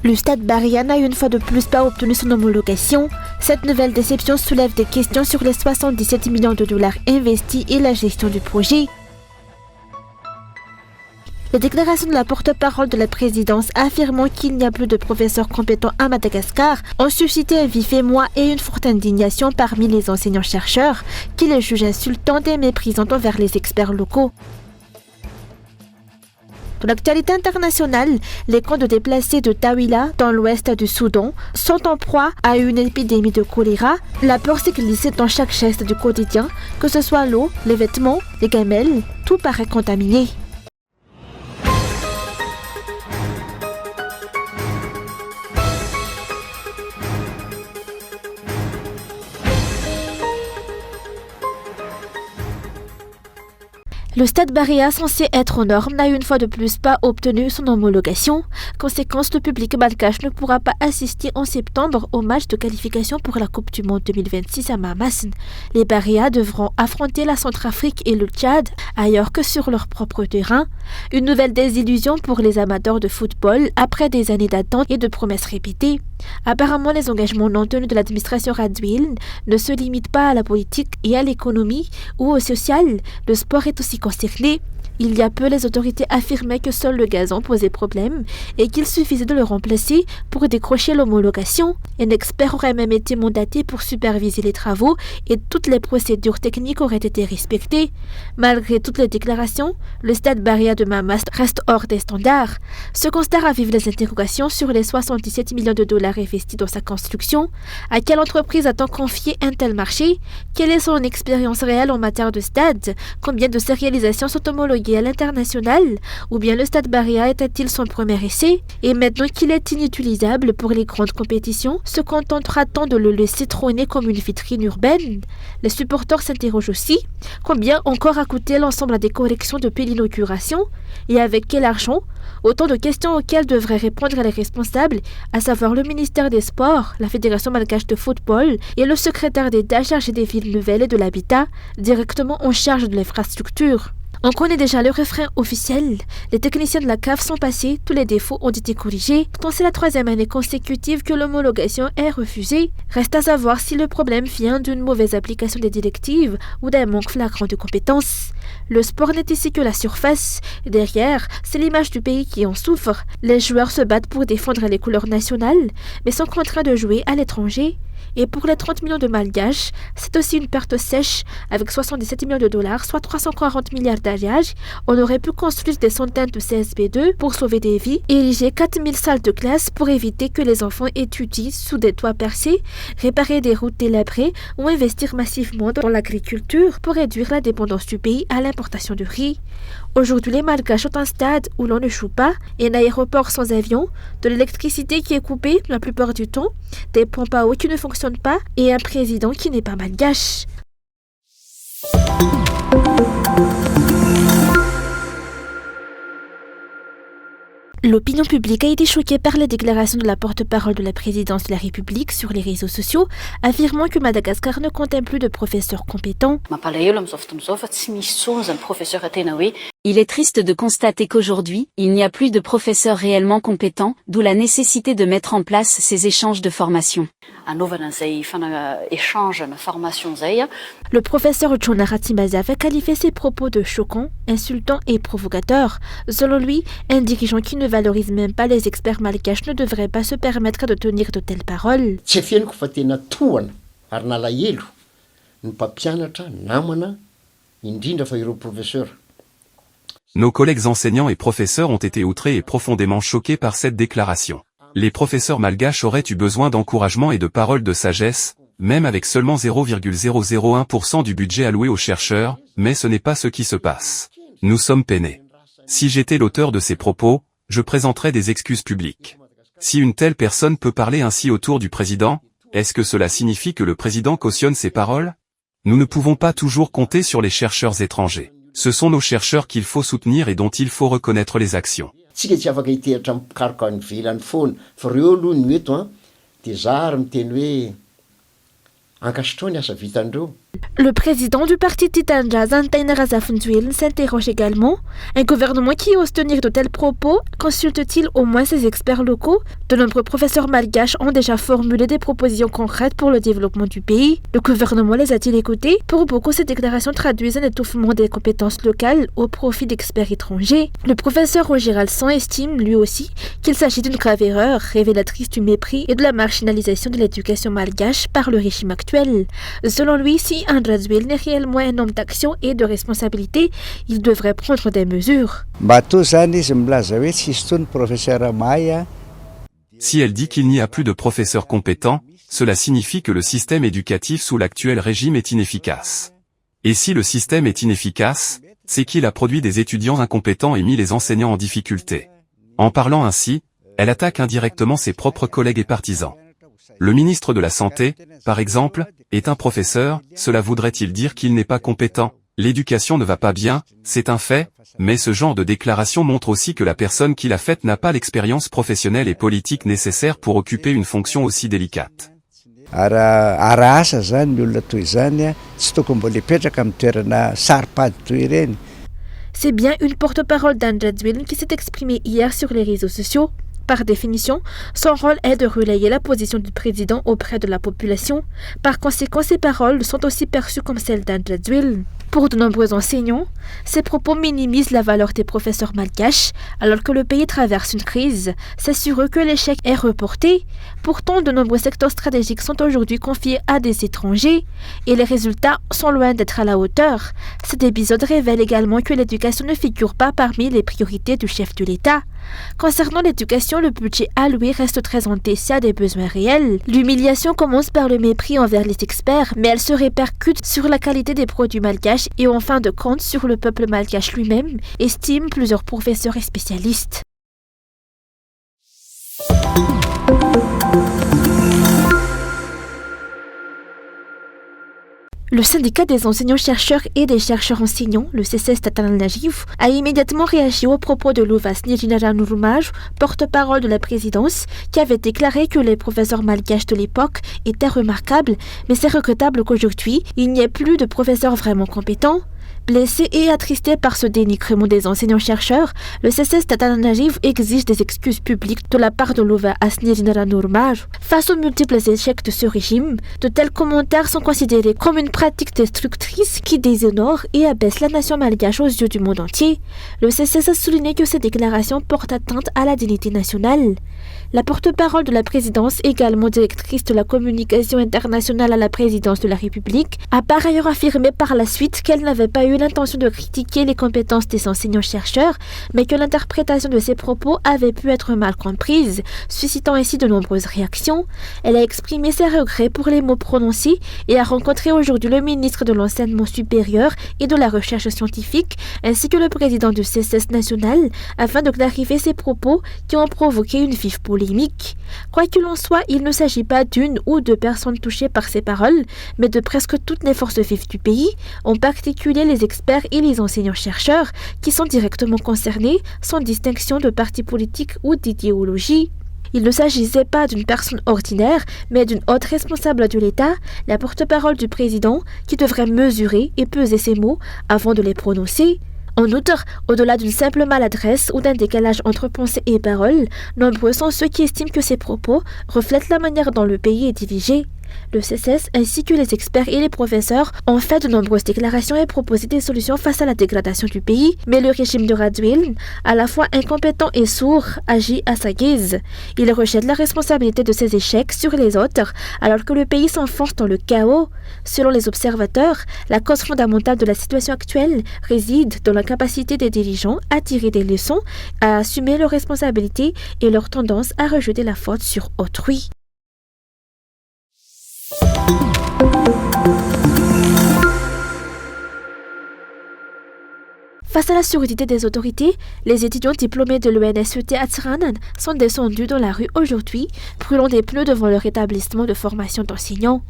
Le Stade Barria n'a une fois de plus pas obtenu son homologation. Cette nouvelle déception soulève des questions sur les 77 millions de dollars investis et la gestion du projet. Les déclarations de la porte-parole de la présidence affirmant qu'il n'y a plus de professeurs compétents à Madagascar ont suscité un vif émoi et une forte indignation parmi les enseignants-chercheurs qui les jugent insultantes et méprisantes envers les experts locaux. Dans l'actualité internationale, les camps de déplacés de Tawila, dans l'ouest du Soudan, sont en proie à une épidémie de choléra. La peur s'est glissée dans chaque geste du quotidien, que ce soit l'eau, les vêtements, les gamelles, tout paraît contaminé. Le Stade Barria, censé être aux normes, n'a une fois de plus pas obtenu son homologation. Conséquence, le public malgache ne pourra pas assister en septembre au match de qualification pour la Coupe du Monde 2026 à Mamassen. Les Barria devront affronter la Centrafrique et le Tchad ailleurs que sur leur propre terrain. Une nouvelle désillusion pour les amateurs de football après des années d'attente et de promesses répétées. Apparemment, les engagements non tenus de l'administration Radziwiłł ne se limitent pas à la politique et à l'économie ou au social. Le sport est aussi concerné. Il y a peu, les autorités affirmaient que seul le gazon posait problème et qu'il suffisait de le remplacer pour décrocher l'homologation. Un expert aurait même été mandaté pour superviser les travaux et toutes les procédures techniques auraient été respectées. Malgré toutes les déclarations, le Stade Barria de Mamassen reste hors des standards. Ce constat ravive les interrogations sur les 77 millions de dollars investis dans sa construction. À quelle entreprise a-t-on confié un tel marché? Quelle est son expérience réelle en matière de stade? Combien de ces réalisations sont homologuées à l'international? Ou bien le Stade Barria était-il son premier essai? Et maintenant qu'il est inutilisable pour les grandes compétitions, se contentera-t-on de le laisser trôner comme une vitrine urbaine? Les supporters s'interrogent aussi. Combien encore a coûté l'ensemble des corrections depuis l'inauguration? Et avec quel argent? Autant de questions auxquelles devraient répondre les responsables, à savoir le ministère des Sports, la Fédération malgache de football et le secrétaire d'État chargé des villes nouvelles et de l'habitat, directement en charge de l'infrastructure. On connaît déjà le refrain officiel. Les techniciens de la CAF sont passés, tous les défauts ont été corrigés. Pourtant, c'est la 3e année consécutive que l'homologation est refusée. Reste à savoir si le problème vient d'une mauvaise application des directives ou d'un manque flagrant de compétences. Le sport n'est ici que la surface. Derrière, c'est l'image du pays qui en souffre. Les joueurs se battent pour défendre les couleurs nationales, mais sont contraints de jouer à l'étranger. Et pour les 30 millions de malgaches, c'est aussi une perte sèche. Avec 77 millions de dollars, soit 340 milliards d'alliages, on aurait pu construire des centaines de CSB2 pour sauver des vies, ériger 4000 salles de classe pour éviter que les enfants étudient sous des toits percés, réparer des routes délabrées ou investir massivement dans l'agriculture pour réduire la dépendance du pays à l'importation de riz. Aujourd'hui, les malgaches ont un stade où l'on ne joue pas, un aéroport sans avion, de l'électricité qui est coupée la plupart du temps, des pompes à eau qui ne fonctionnent pas et un président qui n'est pas malgache. L'opinion publique a été choquée par les déclarations de la porte-parole de la présidence de la République sur les réseaux sociaux, affirmant que Madagascar ne comptait plus de professeurs compétents. Il est triste de constater qu'aujourd'hui, il n'y a plus de professeurs réellement compétents, d'où la nécessité de mettre en place ces échanges de formation. Le professeur Jonara Timaziav a qualifié ses propos de choquants, insultants et provocateurs. Selon lui, un dirigeant qui ne valorise même pas les experts malgaches ne devrait pas se permettre de tenir de telles paroles. Nos collègues enseignants et professeurs ont été outrés et profondément choqués par cette déclaration. Les professeurs malgaches auraient eu besoin d'encouragement et de paroles de sagesse, même avec seulement 0,001% du budget alloué aux chercheurs, mais ce n'est pas ce qui se passe. Nous sommes peinés. Si j'étais l'auteur de ces propos, je présenterais des excuses publiques. Si une telle personne peut parler ainsi autour du président, est-ce que cela signifie que le président cautionne ces paroles? Nous ne pouvons pas toujours compter sur les chercheurs étrangers. Ce sont nos chercheurs qu'il faut soutenir et dont il faut reconnaître les actions. Le président du parti Titanja, Zantaina Razafuntuil, s'interroge également. Un gouvernement qui ose tenir de tels propos consulte-t-il au moins ses experts locaux? De nombreux professeurs malgaches ont déjà formulé des propositions concrètes pour le développement du pays. Le gouvernement les a-t-il écoutés? Pour beaucoup, ces déclarations traduisent un étouffement des compétences locales au profit d'experts étrangers. Le professeur Roger Alsan estime, lui aussi, qu'il s'agit d'une grave erreur, révélatrice du mépris et de la marginalisation de l'éducation malgache par le régime actuel. Selon lui, si un Radziwill n'est réellement un homme d'action et de responsabilité, il devrait prendre des mesures. Si elle dit qu'il n'y a plus de professeurs compétents, cela signifie que le système éducatif sous l'actuel régime est inefficace. Et si le système est inefficace, c'est qu'il a produit des étudiants incompétents et mis les enseignants en difficulté. En parlant ainsi, elle attaque indirectement ses propres collègues et partisans. Le ministre de la Santé, par exemple, est un professeur, cela voudrait-il dire qu'il n'est pas compétent? L'éducation ne va pas bien, c'est un fait, mais ce genre de déclaration montre aussi que la personne qui l'a faite n'a pas l'expérience professionnelle et politique nécessaire pour occuper une fonction aussi délicate. C'est bien une porte-parole d'Anne Radziwill qui s'est exprimée hier sur les réseaux sociaux. Par définition, son rôle est de relayer la position du président auprès de la population. Par conséquent, ses paroles sont aussi perçues comme celles d'Anne Radziwill. Pour de nombreux enseignants, ces propos minimisent la valeur des professeurs malgaches alors que le pays traverse une crise. C'est sur eux que l'échec est reporté. Pourtant, de nombreux secteurs stratégiques sont aujourd'hui confiés à des étrangers et les résultats sont loin d'être à la hauteur. Cet épisode révèle également que l'éducation ne figure pas parmi les priorités du chef de l'État. Concernant l'éducation, le budget alloué reste très endetté à des besoins réels. L'humiliation commence par le mépris envers les experts, mais elle se répercute sur la qualité des produits malgaches et en fin de compte sur le peuple malgache lui-même, estiment plusieurs professeurs et spécialistes. Le syndicat des enseignants-chercheurs et des chercheurs-enseignants, le CCS Tatanal-Najif, a immédiatement réagi aux propos de Louvas Nijinara Nurumaj, porte-parole de la présidence, qui avait déclaré que les professeurs malgaches de l'époque étaient remarquables, mais c'est regrettable qu'aujourd'hui, il n'y ait plus de professeurs vraiment compétents. Blessé et attristé par ce dénigrement des enseignants-chercheurs, le CCS Tatanal-Najif exige des excuses publiques de la part de Louvas Nijinara Nurumaj. Face aux multiples échecs de ce régime, de tels commentaires sont considérés comme une pratique destructrice qui déshonore et abaisse la nation malgache aux yeux du monde entier. Le CCS a souligné que ces déclarations portent atteinte à la dignité nationale. La porte-parole de la présidence, également directrice de la communication internationale à la présidence de la République, a par ailleurs affirmé par la suite qu'elle n'avait pas eu l'intention de critiquer les compétences des enseignants-chercheurs, mais que l'interprétation de ses propos avait pu être mal comprise, suscitant ainsi de nombreuses réactions. Elle a exprimé ses regrets pour les mots prononcés et a rencontré aujourd'hui le ministre de l'Enseignement supérieur et de la Recherche scientifique, ainsi que le président du CCS national, afin de clarifier ses propos qui ont provoqué une vive polémique. Quoi qu'il en soit, il ne s'agit pas d'une ou deux personnes touchées par ces paroles, mais de presque toutes les forces vives du pays, en particulier les experts et les enseignants-chercheurs, qui sont directement concernés, sans distinction de parti politique ou d'idéologie. Il ne s'agissait pas d'une personne ordinaire, mais d'une haute responsable de l'État, la porte-parole du président, qui devrait mesurer et peser ses mots avant de les prononcer. En outre, au-delà d'une simple maladresse ou d'un décalage entre pensée et parole, nombreux sont ceux qui estiment que ces propos reflètent la manière dont le pays est dirigé. Le CCS ainsi que les experts et les professeurs ont fait de nombreuses déclarations et proposé des solutions face à la dégradation du pays, mais le régime de Radziwill, à la fois incompétent et sourd, agit à sa guise. Il rejette la responsabilité de ses échecs sur les autres, alors que le pays s'enfonce dans le chaos. Selon les observateurs, la cause fondamentale de la situation actuelle réside dans l'incapacité des dirigeants à tirer des leçons, à assumer leurs responsabilités et leur tendance à rejeter la faute sur autrui. Face à la surdité des autorités, les étudiants diplômés de l'ENSET à Tsranan sont descendus dans la rue aujourd'hui, brûlant des pneus devant leur établissement de formation d'enseignants.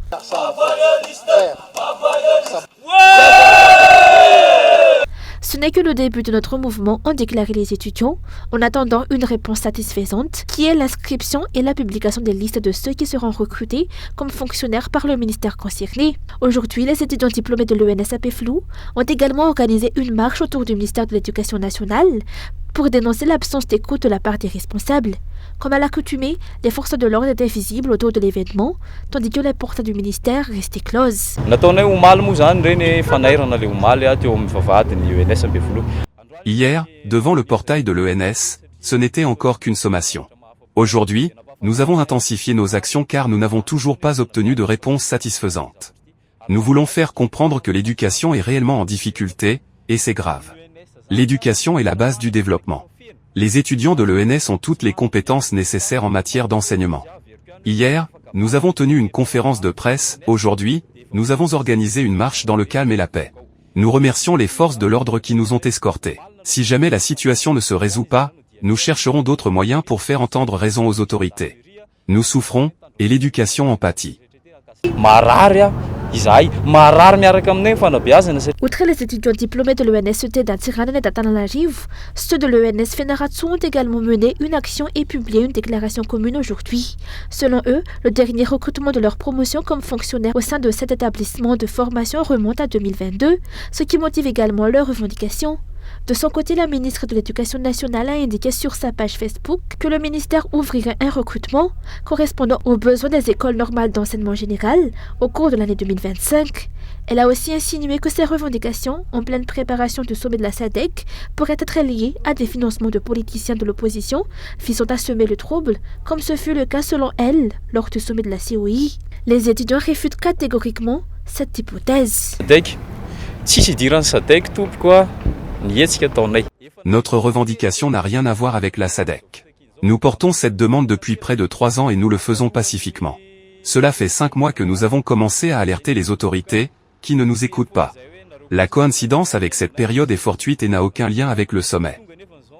Ce n'est que le début de notre mouvement, ont déclaré les étudiants, en attendant une réponse satisfaisante, qui est l'inscription et la publication des listes de ceux qui seront recrutés comme fonctionnaires par le ministère concerné. Aujourd'hui, les étudiants diplômés de l'ENS-AP-FLOU ont également organisé une marche autour du ministère de l'Éducation nationale pour dénoncer l'absence d'écoute de la part des responsables. Comme à l'accoutumée, les forces de l'ordre étaient visibles autour de l'événement, tandis que les portes du ministère restaient closes. Hier, devant le portail de l'ENS, ce n'était encore qu'une sommation. Aujourd'hui, nous avons intensifié nos actions car nous n'avons toujours pas obtenu de réponse satisfaisante. Nous voulons faire comprendre que l'éducation est réellement en difficulté, et c'est grave. L'éducation est la base du développement. Les étudiants de l'ENS ont toutes les compétences nécessaires en matière d'enseignement. Hier, nous avons tenu une conférence de presse. Aujourd'hui, nous avons organisé une marche dans le calme et la paix. Nous remercions les forces de l'ordre qui nous ont escortés. Si jamais la situation ne se résout pas, nous chercherons d'autres moyens pour faire entendre raison aux autorités. Nous souffrons, et l'éducation en pâtit. Outre les étudiants diplômés de l'ENSET d'Antsiranana et d'Antananarivo, ceux de l'ENS Fenaratsu ont également mené une action et publié une déclaration commune aujourd'hui. Selon eux, le dernier recrutement de leur promotion comme fonctionnaire au sein de cet établissement de formation remonte à 2022, ce qui motive également leurs revendications. De son côté, la ministre de l'Éducation nationale a indiqué sur sa page Facebook que le ministère ouvrirait un recrutement correspondant aux besoins des écoles normales d'enseignement général au cours de l'année 2025. Elle a aussi insinué que ces revendications, en pleine préparation du sommet de la SADC, pourraient être liées à des financements de politiciens de l'opposition visant à semer le trouble, comme ce fut le cas selon elle lors du sommet de la COI. Les étudiants réfutent catégoriquement cette hypothèse. Notre revendication n'a rien à voir avec la SADC. Nous portons cette demande depuis près de 3 ans et nous le faisons pacifiquement. Cela fait 5 mois que nous avons commencé à alerter les autorités, qui ne nous écoutent pas. La coïncidence avec cette période est fortuite et n'a aucun lien avec le sommet.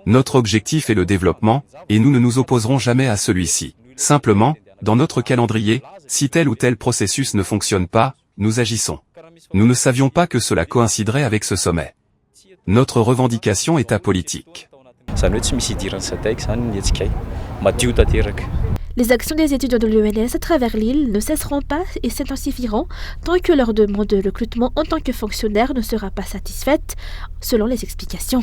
Notre objectif est le développement, et nous ne nous opposerons jamais à celui-ci. Simplement, dans notre calendrier, si tel ou tel processus ne fonctionne pas, nous agissons. Nous ne savions pas que cela coïnciderait avec ce sommet. Notre revendication est apolitique. Les actions des étudiants de l'ENS à travers l'île ne cesseront pas et s'intensifieront tant que leur demande de recrutement en tant que fonctionnaire ne sera pas satisfaite, selon les explications.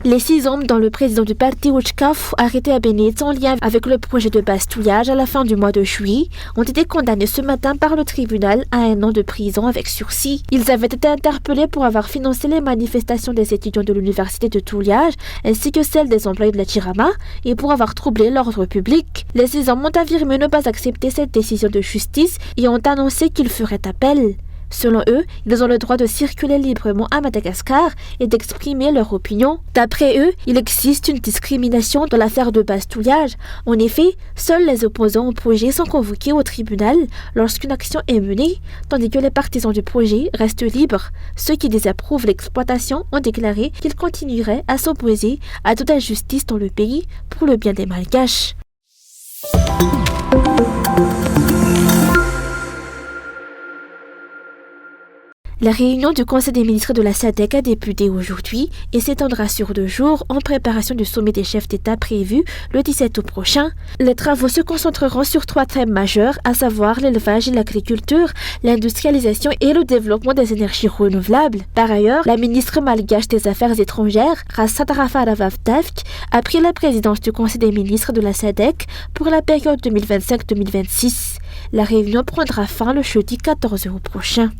Les 6 hommes dont le président du parti Uchkaf, arrêté à Bennett en lien avec le projet de bastouillage à la fin du mois de juillet, ont été condamnés ce matin par le tribunal à 1 an de prison avec sursis. Ils avaient été interpellés pour avoir financé les manifestations des étudiants de l'université de Touliage ainsi que celles des employés de la Chirama et pour avoir troublé l'ordre public. Les 6 hommes ont affirmé ne pas accepter cette décision de justice et ont annoncé qu'ils feraient appel. Selon eux, ils ont le droit de circuler librement à Madagascar et d'exprimer leur opinion. D'après eux, il existe une discrimination dans l'affaire de bastouillage. En effet, seuls les opposants au projet sont convoqués au tribunal lorsqu'une action est menée, tandis que les partisans du projet restent libres. Ceux qui désapprouvent l'exploitation ont déclaré qu'ils continueraient à s'opposer à toute injustice dans le pays pour le bien des Malgaches. La réunion du Conseil des ministres de la SADC a débuté aujourd'hui et s'étendra sur 2 jours en préparation du sommet des chefs d'État prévu le 17 août prochain. Les travaux se concentreront sur 3 thèmes majeurs, à savoir l'élevage et l'agriculture, l'industrialisation et le développement des énergies renouvelables. Par ailleurs, la ministre malgache des Affaires étrangères, Rassat Rafaravavtavk, a pris la présidence du Conseil des ministres de la SADC pour la période 2025-2026. La réunion prendra fin le jeudi 14 août prochain.